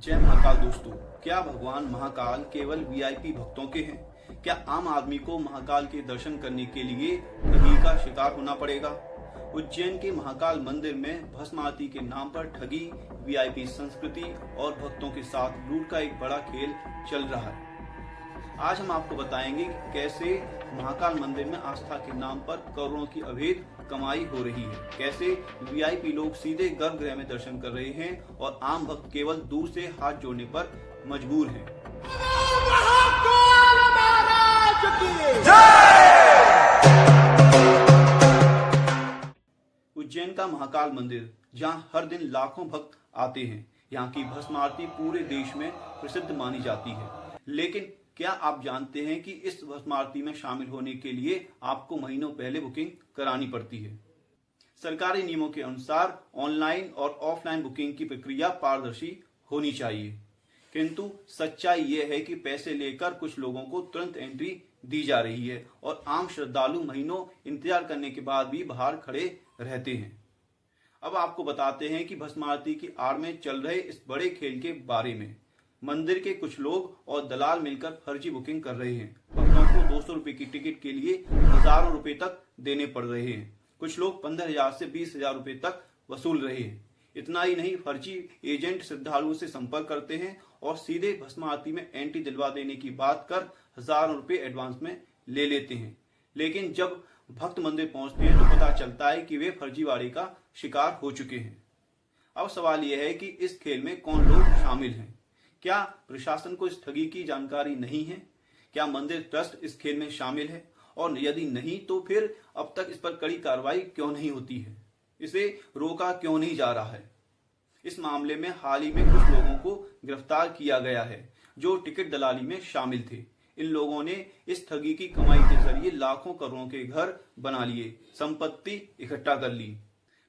जय महाकाल दोस्तों, क्या भगवान महाकाल केवल वीआईपी भक्तों के हैं? क्या आम आदमी को महाकाल के दर्शन करने के लिए ठगी का शिकार होना पड़ेगा? उज्जैन के महाकाल मंदिर में भस्म आरती के नाम पर ठगी, वीआईपी संस्कृति और भक्तों के साथ लूट का एक बड़ा खेल चल रहा है। आज हम आपको बताएंगे कि कैसे महाकाल मंदिर में आस्था के नाम पर करोड़ों की अवैध कमाई हो रही है, कैसे वीआईपी लोग सीधे गर्भगृह में दर्शन कर रहे हैं और आम भक्त केवल दूर से हाथ जोड़ने पर मजबूर हैं। उज्जैन का महाकाल मंदिर, जहां हर दिन लाखों भक्त आते हैं, यहाँ की भस्म आरती पूरे देश में प्रसिद्ध मानी जाती है। लेकिन क्या आप जानते हैं कि इस भस्म आरती में शामिल होने के लिए आपको महीनों पहले बुकिंग करानी पड़ती है? सरकारी नियमों के अनुसार ऑनलाइन और ऑफलाइन बुकिंग की प्रक्रिया पारदर्शी होनी चाहिए, किंतु सच्चाई यह है कि पैसे लेकर कुछ लोगों को तुरंत एंट्री दी जा रही है और आम श्रद्धालु महीनों इंतजार करने के बाद भी बाहर खड़े रहते हैं। अब आपको बताते हैं कि भस्म आरती की आड़ में चल रहे इस बड़े खेल के बारे में। मंदिर के कुछ लोग और दलाल मिलकर फर्जी बुकिंग कर रहे हैं। भक्तों को 200 रुपए की टिकट के लिए हजारों रुपए तक देने पड़ रहे हैं। कुछ लोग 15,000 से 20,000 रुपए तक वसूल रहे हैं। इतना ही नहीं, फर्जी एजेंट श्रद्धालुओं से संपर्क करते हैं और सीधे भस्म आरती में एंट्री दिलवा देने की बात कर हजारों रुपए एडवांस में ले लेते हैं। लेकिन जब भक्त मंदिर पहुंचते हैं तो पता चलता है कि वे फर्जीवाड़े का शिकार हो चुके हैं। अब सवाल यह है कि इस खेल में कौन लोग शामिल हैं? क्या प्रशासन को इस ठगी की जानकारी नहीं है? क्या मंदिर ट्रस्ट इस खेल में शामिल है? और यदि नहीं तो फिर अब तक इस पर कड़ी कार्रवाई क्यों नहीं होती है? इसे रोका क्यों नहीं जा रहा है? इस मामले में हाल ही में कुछ लोगों को गिरफ्तार किया गया है जो टिकट दलाली में शामिल थे। इन लोगों ने इस ठगी की कमाई के जरिए लाखों करोड़ों के घर बना लिए, संपत्ति इकट्ठा कर ली।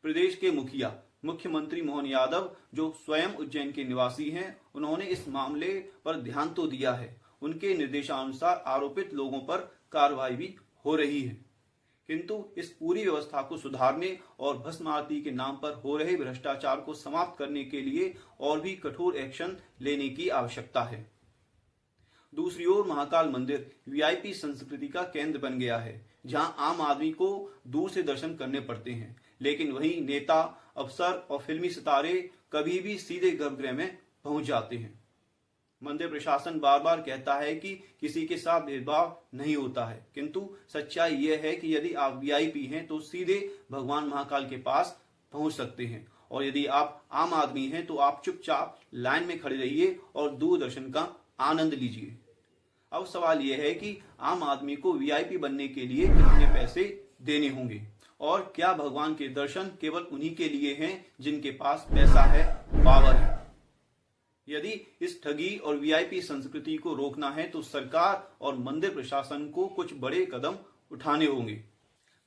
प्रदेश के मुखिया मुख्यमंत्री मोहन यादव, जो स्वयं उज्जैन के निवासी हैं, उन्होंने इस मामले पर ध्यान तो दिया है। उनके निर्देशानुसार आरोपित लोगों पर कार्रवाई भी हो रही है, किंतु इस पूरी व्यवस्था को सुधारने और भस्म आरती के नाम पर हो रहे भ्रष्टाचार को समाप्त करने के लिए और भी कठोर एक्शन लेने की आवश्यकता है। दूसरी ओर महाकाल मंदिर वीआईपी संस्कृति का केंद्र बन गया है, जहां आम आदमी को दूर से दर्शन करने पड़ते हैं। लेकिन वहीं नेता, अफसर और फिल्मी सितारे कभी भी सीधे गर्भगृह में पहुंच जाते हैं। मंदिर प्रशासन बार बार कहता है कि किसी के साथ भेदभाव नहीं होता है, किंतु सच्चाई यह है कि यदि आप वीआईपी हैं तो सीधे भगवान महाकाल के पास पहुंच सकते हैं, और यदि आप आम आदमी हैं तो आप चुपचाप लाइन में खड़े रहिए और दूरदर्शन का आनंद लीजिए। अब सवाल यह है कि आम आदमी को वीआईपी बनने के लिए कितने पैसे देने होंगे, और क्या भगवान के दर्शन केवल उन्हीं के लिए हैं जिनके पास पैसा है, पावर है? यदि इस ठगी और वीआईपी संस्कृति को रोकना है तो सरकार और मंदिर प्रशासन को कुछ बड़े कदम उठाने होंगे।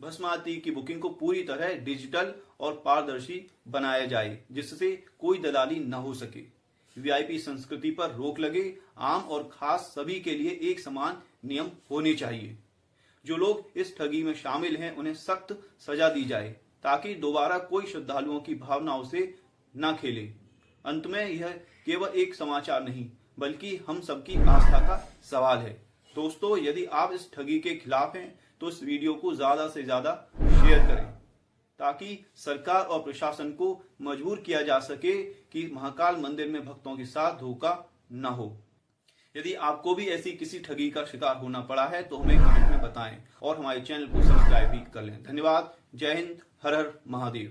भस्म आरती की बुकिंग को पूरी तरह डिजिटल और पारदर्शी बनाया जाए, जिससे कोई दलाली न हो सके। वीआईपी संस्कृति पर रोक लगे। आम और खास सभी के लिए एक समान नियम होने चाहिए। जो लोग इस ठगी में शामिल हैं उन्हें सख्त सजा दी जाए, ताकि दोबारा कोई श्रद्धालुओं की भावनाओं से न खेले। अंत में यह केवल एक समाचार नहीं बल्कि हम सबकी आस्था का सवाल है। दोस्तों, यदि आप इस ठगी के खिलाफ हैं तो इस वीडियो को ज्यादा से ज्यादा शेयर करें, ताकि सरकार और प्रशासन को मजबूर किया जा सके कि महाकाल मंदिर में भक्तों के साथ धोखा न हो। यदि आपको भी ऐसी किसी ठगी का शिकार होना पड़ा है तो हमें कमेंट में बताएं और हमारे चैनल को सब्सक्राइब भी कर लें। धन्यवाद। जय हिंद। हर हर महादेव।